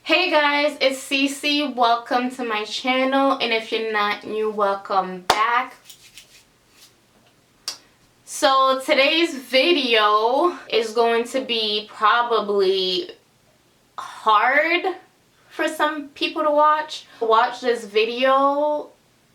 Hey guys, it's Cece. Welcome to my channel, and if you're not new, welcome back. So today's video is going to be probably hard for some people to watch. To watch this video,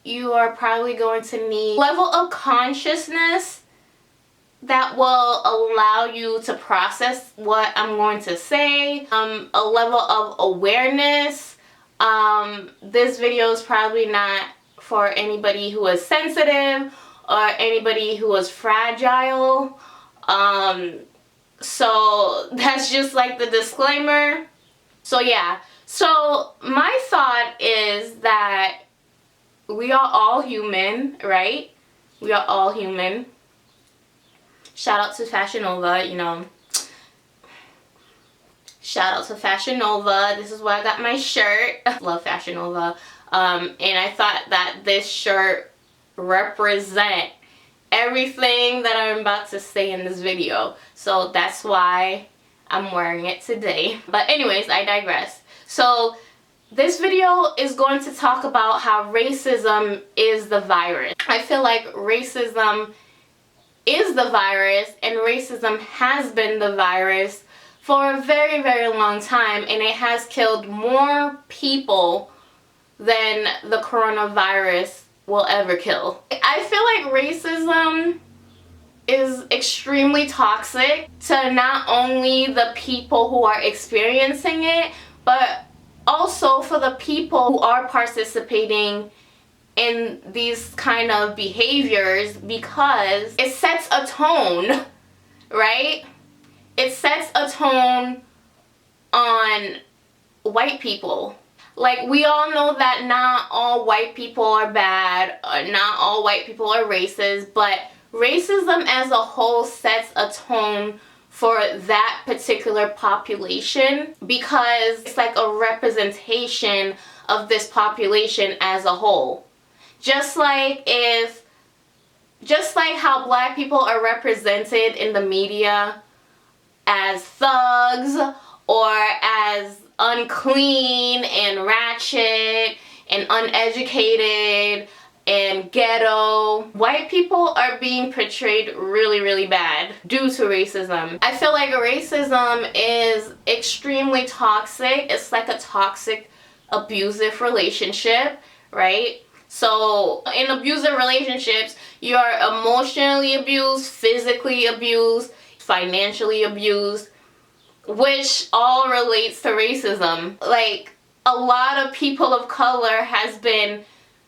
you are probably going to need a level of consciousness that will allow you to process what I'm going to say, a level of awareness. This video is probably not for anybody who is sensitive or anybody who is fragile. So that's just like the disclaimer. So yeah, so my thought is that we are all human, right? We are all human. Shout out to Fashion Nova, Shout out to Fashion Nova. This is where I got my shirt. Love Fashion Nova. And I thought that this shirt represent everything that I'm about to say in this video. So that's why I'm wearing it today. But anyways, I digress. So this video is going to talk about how racism is the virus. I feel like racism is the virus, and racism has been the virus for a very, very long time, and it has killed more people than the coronavirus will ever kill. I feel like racism is extremely toxic to not only the people who are experiencing it, but also for the people who are participating in these kind of behaviors, because it sets a tone, right? It sets a tone on white people. Like, we all know that not all white people are bad, not all white people are racist, but racism as a whole sets a tone for that particular population, because it's like a representation of this population as a whole. Just like how black people are represented in the media as thugs or as unclean and ratchet and uneducated and ghetto, white people are being portrayed really, really bad due to racism. I feel like racism is extremely toxic. It's like a toxic, abusive relationship, right? So in abusive relationships, you are emotionally abused, physically abused, financially abused, which all relates to racism. Like, a lot of people of color has been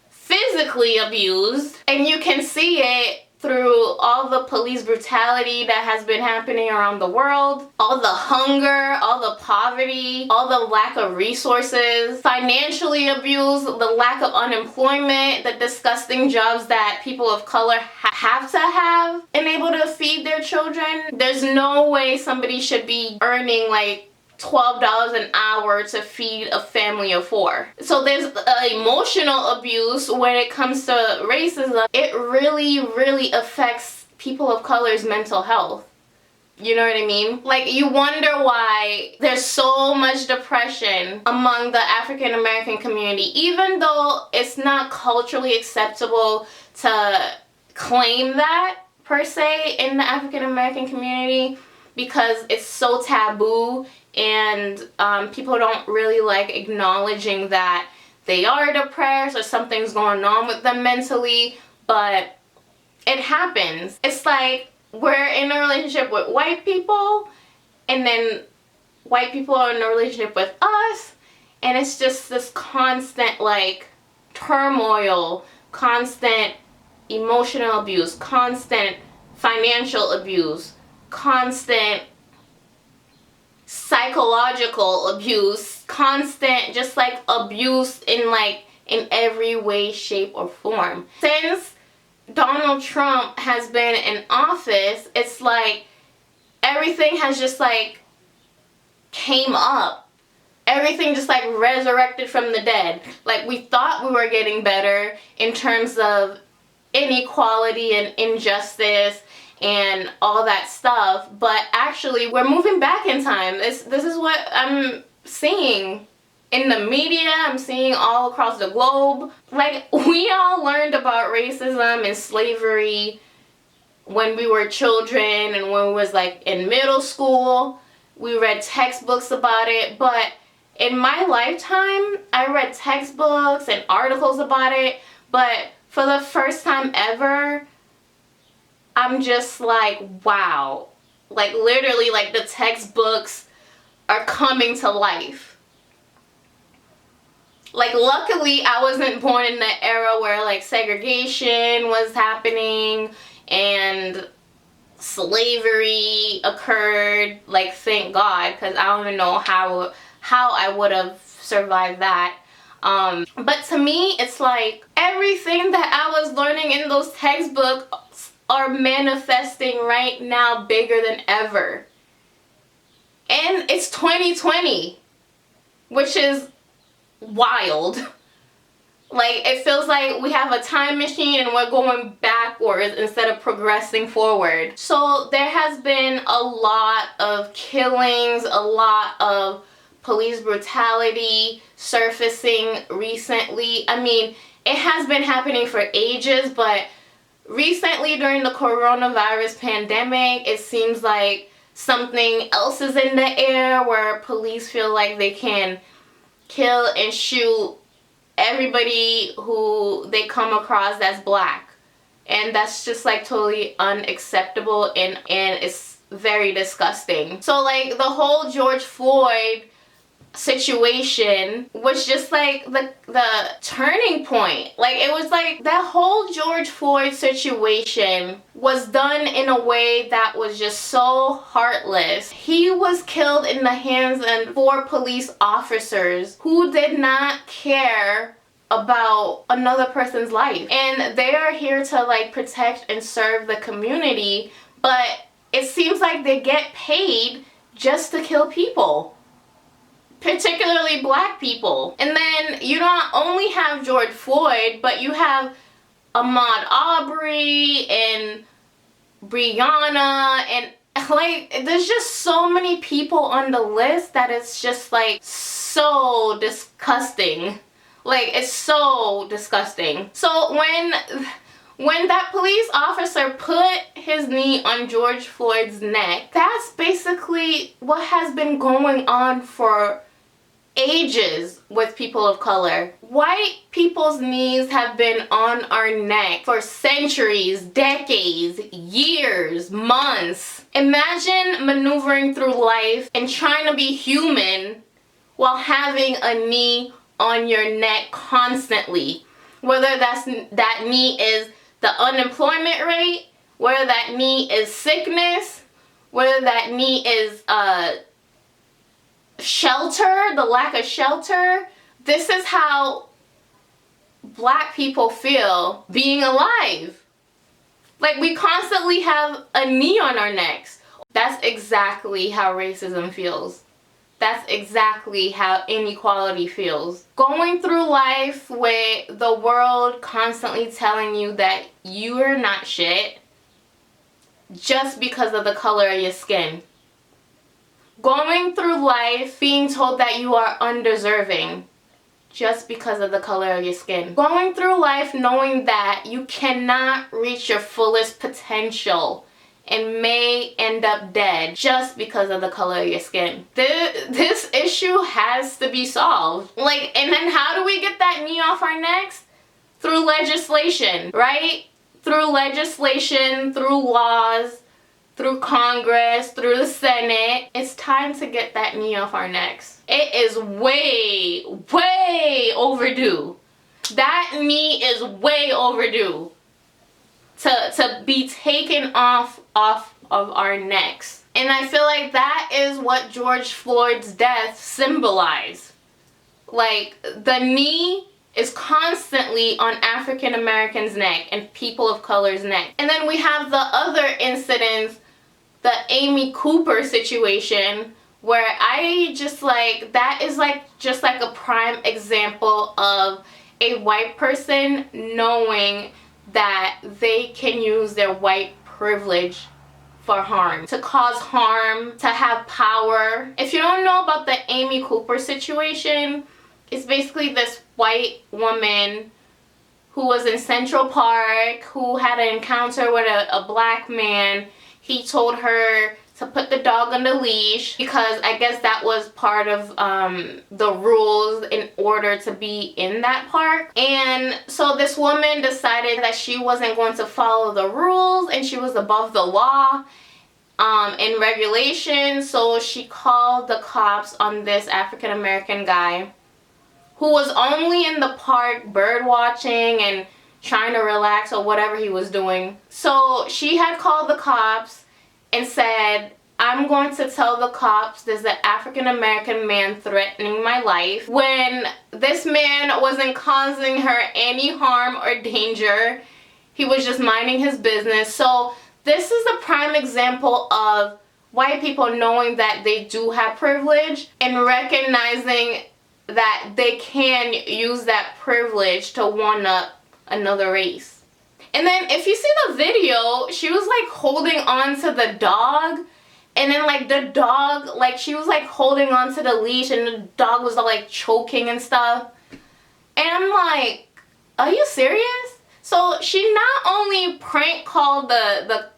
physically abused, and you can see it through all the police brutality that has been happening around the world, all the hunger, all the poverty, all the lack of resources, financially abused, the lack of unemployment, the disgusting jobs that people of color have to have and able to feed their children. There's no way somebody should be earning like $12 an hour to feed a family of 4. So there's emotional abuse when it comes to racism. It really, really affects people of color's mental health. You know what I mean? Like, you wonder why there's so much depression among the African American community, even though it's not culturally acceptable to claim that per se in the African American community, because it's so taboo, and people don't really like acknowledging that they are depressed or something's going on with them mentally, but it happens. It's like we're in a relationship with white people, and then white people are in a relationship with us, and it's just this constant like turmoil, constant emotional abuse, constant financial abuse, constant psychological abuse, constant just like abuse in every way, shape, or form. Since Donald Trump has been in office, it's like everything has just like came up. Everything just like resurrected from the dead. Like, we thought we were getting better in terms of inequality and injustice and all that stuff, but actually we're moving back in time. This is what I'm seeing in the media, I'm seeing all across the globe. Like, we all learned about racism and slavery when we were children and when we was like in middle school. We read textbooks about it, but in my lifetime, I read textbooks and articles about it, but for the first time ever, I'm just like, wow. Like, literally, like, the textbooks are coming to life. Like, luckily, I wasn't born in the era where, like, segregation was happening and slavery occurred. Like, thank God, because I don't even know how I would have survived that. But to me, it's like everything that I was learning in those textbooks are manifesting right now bigger than ever. And it's 2020, which is wild. Like, it feels like we have a time machine and we're going backwards instead of progressing forward. So there has been a lot of killings, a lot of police brutality surfacing recently. I mean, it has been happening for ages, but recently during the coronavirus pandemic, it seems like something else is in the air where police feel like they can kill and shoot everybody who they come across that's black. And that's just like totally unacceptable, and it's very disgusting. So like the whole George Floyd situation was just like the turning point. Like, it was like that whole George Floyd situation was done in a way that was just so heartless. He was killed in the hands of 4 police officers who did not care about another person's life, and they are here to like protect and serve the community, but it seems like they get paid just to kill people, particularly black people. And then you not only have George Floyd, but you have Ahmaud Arbery and Breonna, and like there's just so many people on the list that it's just like so disgusting. Like, it's so disgusting. So when that police officer put his knee on George Floyd's neck, that's basically what has been going on for ages with people of color. White people's knees have been on our neck for centuries, decades, years, months. Imagine maneuvering through life and trying to be human while having a knee on your neck constantly. Whether that knee is the unemployment rate, whether that knee is sickness, whether that knee is shelter, the lack of shelter. This is how black people feel being alive. Like, we constantly have a knee on our necks. That's exactly how racism feels. That's exactly how inequality feels. Going through life with the world constantly telling you that you are not shit just because of the color of your skin. Going through life being told that you are undeserving just because of the color of your skin. Going through life knowing that you cannot reach your fullest potential and may end up dead just because of the color of your skin. This issue has to be solved. Like, and then how do we get that knee off our necks? Through legislation, right? Through legislation, through laws, through Congress, through the Senate. It's time to get that knee off our necks. It is way, way overdue. That knee is way overdue to be taken off of our necks. And I feel like that is what George Floyd's death symbolized. Like, the knee is constantly on African Americans' neck and people of color's neck. And then we have the other incidents, the Amy Cooper situation, where I just like, that is like just like a prime example of a white person knowing that they can use their white privilege for harm, to cause harm, to have power. If you don't know about the Amy Cooper situation, It's basically this white woman who was in Central Park, who had an encounter with a black man. He told her to put the dog on the leash because I guess that was part of the rules in order to be in that park. And so this woman decided that she wasn't going to follow the rules and she was above the law and regulations. So she called the cops on this African American guy who was only in the park bird watching and trying to relax or whatever he was doing. So she had called the cops and said, I'm going to tell the cops there's an African American man threatening my life, when this man wasn't causing her any harm or danger. He was just minding his business. So this is a prime example of white people knowing that they do have privilege and recognizing that they can use that privilege to one-up another race. And then if you see the video, she was like holding on to the dog, and then like the dog, like she was like holding on to the leash and the dog was like choking and stuff. And I'm like, are you serious? So she not only prank called the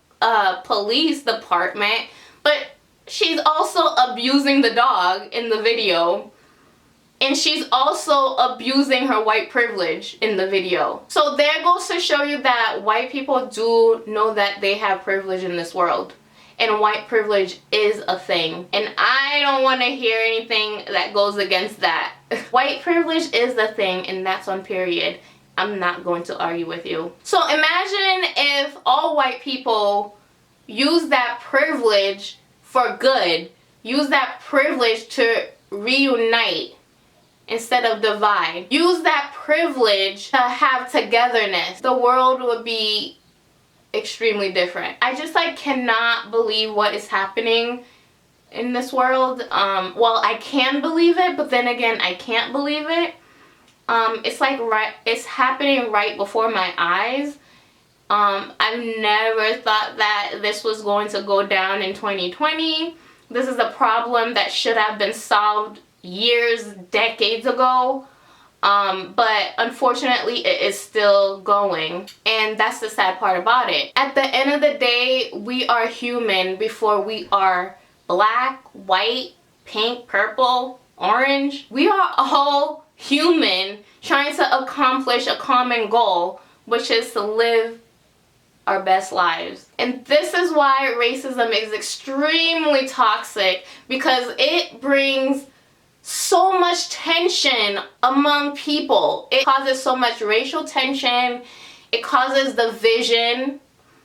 police department, but she's also abusing the dog in the video. And she's also abusing her white privilege in the video. So there goes to show you that white people do know that they have privilege in this world. And white privilege is a thing. And I don't want to hear anything that goes against that. White privilege is a thing, and that's on period. I'm not going to argue with you. So imagine if all white people use that privilege for good. Use that privilege to reunite instead of divide. Use that privilege to have togetherness. The world would be extremely different. I just like cannot believe what is happening in this world. Well, I can believe it, but then again, I can't believe it. It's like it's happening right before my eyes. I've never thought that this was going to go down in 2020. This is a problem that should have been solved years, decades ago, but unfortunately it is still going, and that's the sad part about it. At the end of the day, we are human before we are black, white, pink, purple, orange. We are all human trying to accomplish a common goal, which is to live our best lives. And this is why racism is extremely toxic, because it brings so much tension among people. It causes so much racial tension. It causes division.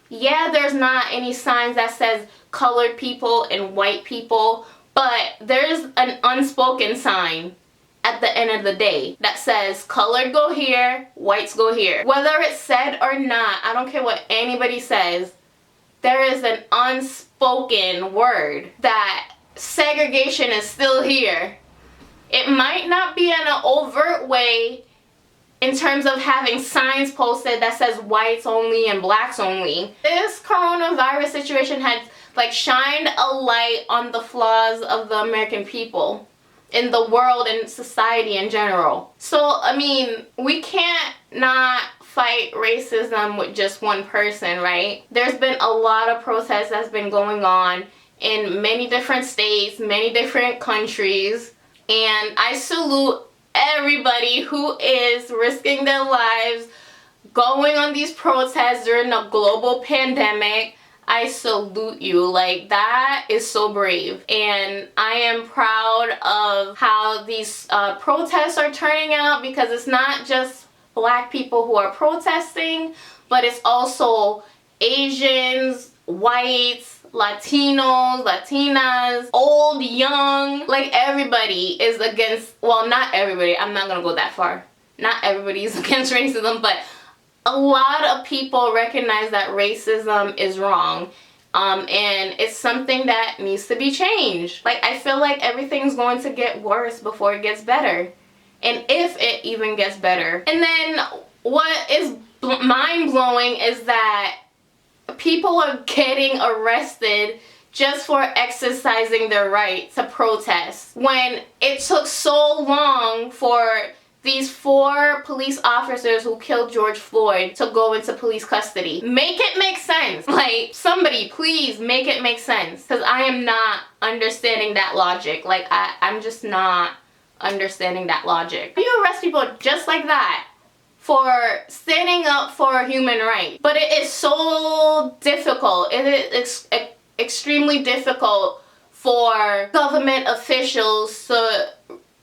Yeah, there's not any signs that says colored people and white people, but there's an unspoken sign at the end of the day that says colored go here, whites go here. Whether it's said or not, I don't care what anybody says, there is an unspoken word that segregation is still here. It might not be in an overt way in terms of having signs posted that says whites only and blacks only. This coronavirus situation has like shined a light on the flaws of the American people in the world and society in general. So, I mean, we can't not fight racism with just one person, right? There's been a lot of protests that's been going on in many different states, many different countries. And I salute everybody who is risking their lives going on these protests during a global pandemic. I salute you. Like, that is so brave. And I am proud of how these protests are turning out, because it's not just black people who are protesting, but it's also Asians, whites, Latinos, Latinas, old, young, like everybody is against, well, not everybody, I'm not gonna go that far. Not everybody is against racism, but a lot of people recognize that racism is wrong. And it's something that needs to be changed. Like, I feel like everything's going to get worse before it gets better. And if it even gets better. And then what is mind-blowing is that people are getting arrested just for exercising their right to protest. When it took so long for these 4 police officers who killed George Floyd to go into police custody. Make it make sense. Like, somebody please make it make sense, because I am not understanding that logic. Like, I'm just not understanding that logic. You arrest people just like that for standing up for human rights, but it is so difficult. It is extremely difficult for government officials to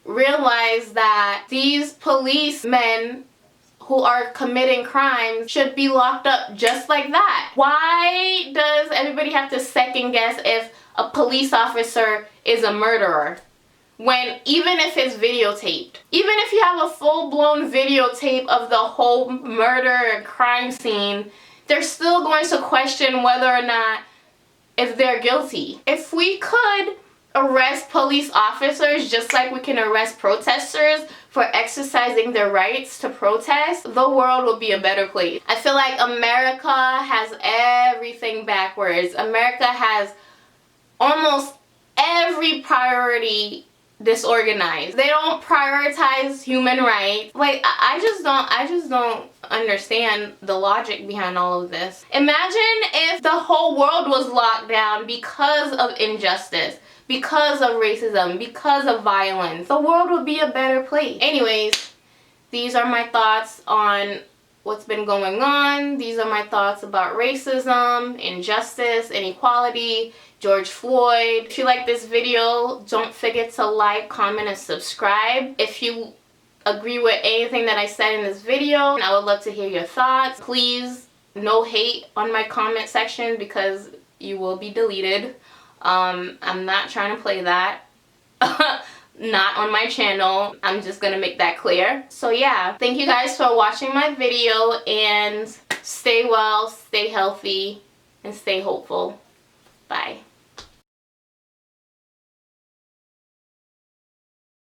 realize that these policemen who are committing crimes should be locked up just like that. Why does everybody have to second guess if a police officer is a murderer? When even if it's videotaped, even if you have a full-blown videotape of the whole murder and crime scene, they're still going to question whether or not if they're guilty. If we could arrest police officers just like we can arrest protesters for exercising their rights to protest, the world will be a better place. I feel like America has everything backwards. America has almost every priority disorganized. They don't prioritize human rights. Like, I just don't understand the logic behind all of this. Imagine if the whole world was locked down because of injustice, because of racism, because of violence. The world would be a better place. Anyways, these are my thoughts on what's been going on. These are my thoughts about racism, injustice, inequality, George Floyd. If you like this video, don't forget to like, comment, and subscribe. If you agree with anything that I said in this video, I would love to hear your thoughts. Please, no hate on my comment section because you will be deleted. I'm not trying to play that. Not on my channel. I'm just gonna make that clear. So yeah, thank you guys for watching my video, and stay well, stay healthy, and stay hopeful. Bye.